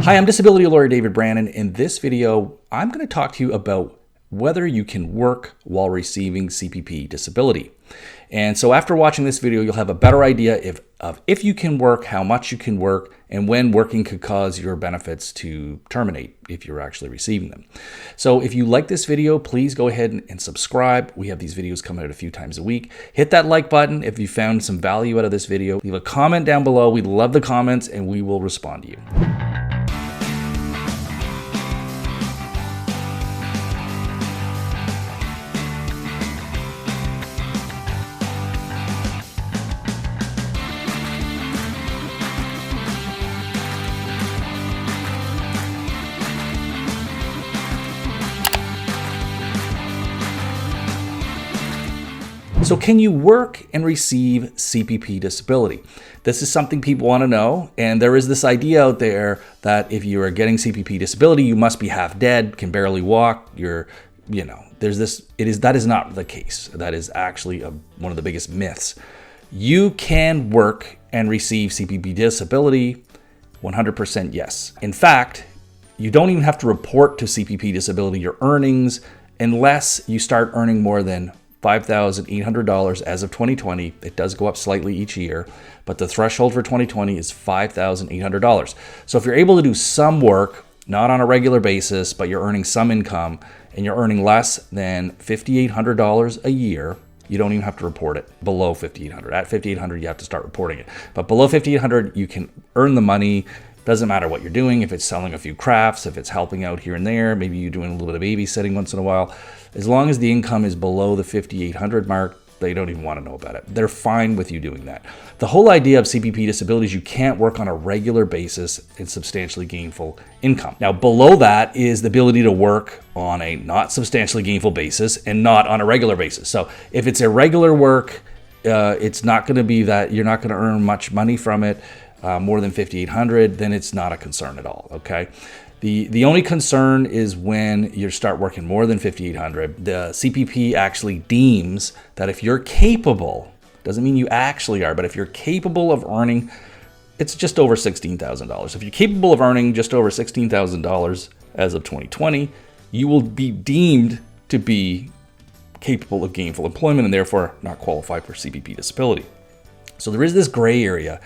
Hi, I'm disability lawyer David Brannon. In this video, I'm going to talk to you about whether you can work while receiving CPP disability. And so after watching this video, you'll have a better idea of if you can work, how much you can work, and when working could cause your benefits to terminate if you're actually receiving them. So if you like this video, please go ahead and subscribe. We have these videos coming out a few times a week. Hit that like button if you found some value out of this video. Leave a comment down below. We love the comments and we will respond to you. So can you work and receive CPP disability? This is something people want to know, and there is this idea out there that if you are getting CPP disability, you must be half dead, can barely walk, that is not the case. That is actually one of the biggest myths. You can work and receive CPP disability, 100% yes. In fact, you don't even have to report to CPP disability your earnings unless you start earning more than $5,800 as of 2020. It does go up slightly each year, but the threshold for 2020 is $5,800. So if you're able to do some work, not on a regular basis, but you're earning some income and you're earning less than $5,800 a year, you don't even have to report it below $5,800. At $5,800, you have to start reporting it. But below $5,800, you can earn the money. Doesn't matter what you're doing, if it's selling a few crafts, if it's helping out here and there, maybe you're doing a little bit of babysitting once in a while. As long as the income is below the $5,800 mark, they don't even want to know about it. They're fine with you doing that. The whole idea of CPP disability is you can't work on a regular basis in substantially gainful income. Now, below that is the ability to work on a not substantially gainful basis and not on a regular basis. So if it's irregular work, it's not going to be that you're not going to earn much money from it, more than $5,800, then it's not a concern at all, okay? The only concern is when you start working more than $5,800. The CPP actually deems that if you're capable, doesn't mean you actually are, but if you're capable of earning, it's just over $16,000. If you're capable of earning just over $16,000 as of 2020, you will be deemed to be capable of gainful employment and therefore not qualify for CPP disability. So there is this gray area.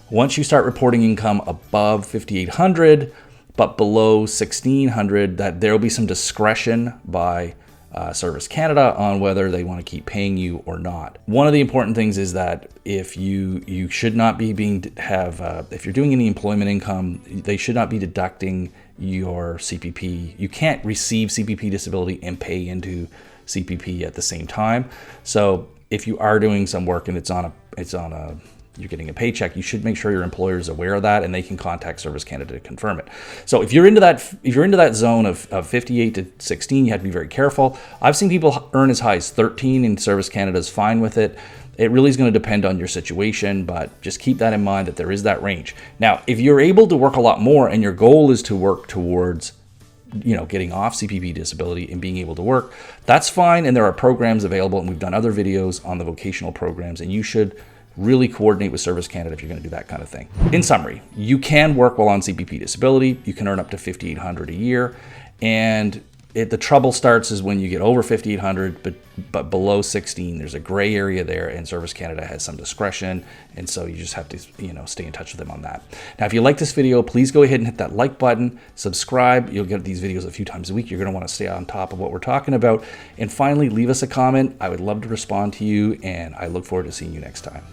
Once you start reporting income above $5,800, but below $1,600, that there will be some discretion by Service Canada on whether they want to keep paying you or not. One of the important things is that if you should not be if you're doing any employment income, they should not be deducting your CPP. You can't receive CPP disability and pay into CPP at the same time. So if you are doing some work and you're getting a paycheck, you should make sure your employer is aware of that and they can contact Service Canada to confirm it. So if you're into that zone of 58 to 16, you have to be very careful. I've seen people earn as high as 13 and Service Canada is fine with it. It really is going to depend on your situation, but just keep that in mind that there is that range. Now, if you're able to work a lot more and your goal is to work towards getting off CPP disability and being able to work, that's fine. And there are programs available, and we've done other videos on the vocational programs, and you should really coordinate with Service Canada if you're going to do that kind of thing. In summary, you can work while on CPP disability. You can earn up to $5,800 a year. And the trouble starts is when you get over $5,800, but below 16, there's a gray area there, and Service Canada has some discretion. And so you just have to, stay in touch with them on that. Now, if you like this video, please go ahead and hit that like button, subscribe. You'll get these videos a few times a week. You're going to want to stay on top of what we're talking about. And finally, leave us a comment. I would love to respond to you, and I look forward to seeing you next time.